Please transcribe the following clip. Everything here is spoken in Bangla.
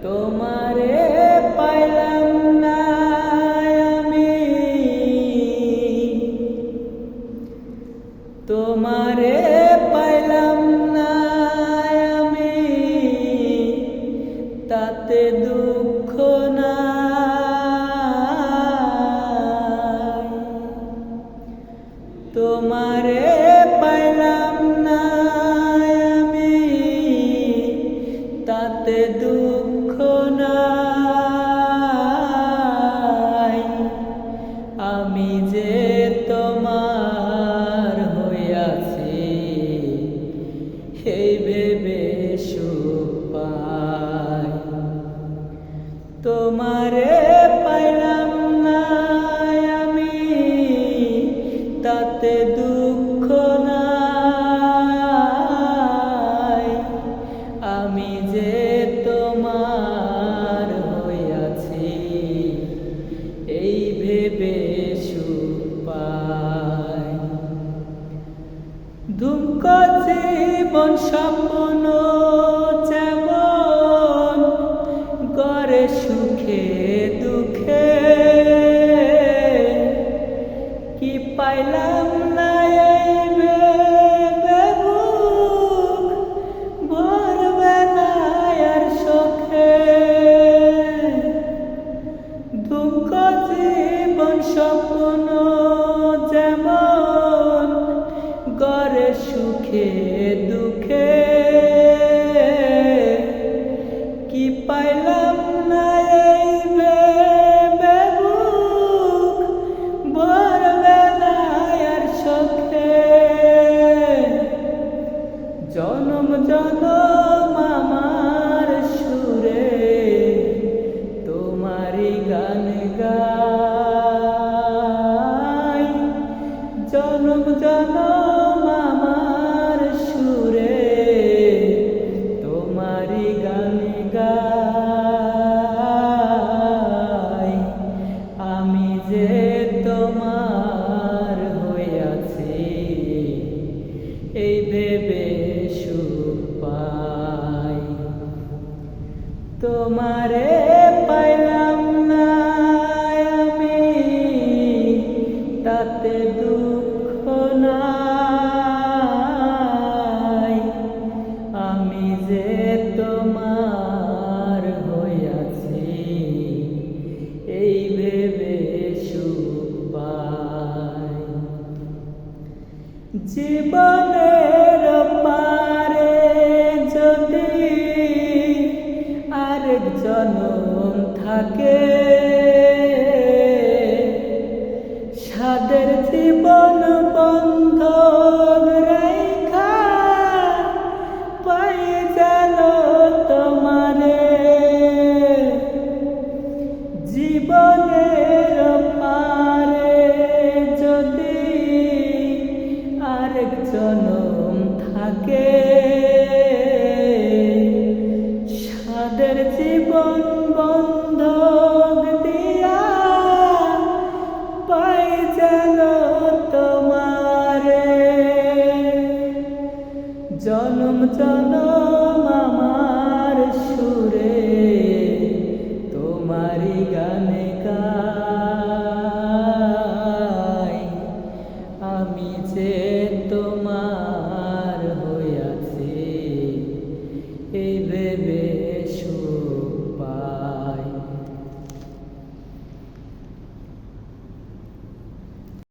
তোমারে পাইলাম না আমি, তোমারে পাইলাম না আমি, তাতে দুঃখ নাই। তোমারে পাইলাম না আমি, তাতে দুঃখ নাই। আমি যে তোমার হইয়াছি, এই ভেবে সুখ পাই। তোমারে পাইলাম না আমি, তাতে দুঃখ নাই। আমি যে তোমার হইয়াছি, এই ভেবে সুখ পাই। দুঃখ জীবন স্বপ্ন যেমন, গড়ে সুখে দুঃখে, কি পাইলাম না এই ভেবে বুক ভরবে না আর সুখে। দুঃখ জীবন স্বপ্ন যেমন, গড়ে সুখে দুঃখে, কি পাইলাম না এই ভেবে বুক ভরবে না আর সুখে। জনম জনম আমার সুরে তোমারি গান গাই। জনম জনম আমার সুরে তোমারি গান গাই। আমি যে তোমার হইয়াছি, এই ভেবে সুখ পাই। তোমারে পাইলাম না আমি, তাতে দুঃখ নাই। আমি যে তোমার হইয়াছি, এই ভেবে সুখ পাই। জীবনের পারে যদি আরেক জনম থাকে, সাদের জীবন বন্ধক রাইখা পাই যেন তোমারে। জীবনের পারে যদি আরেক জনম থাকে, সাদের জীবন বন্ধ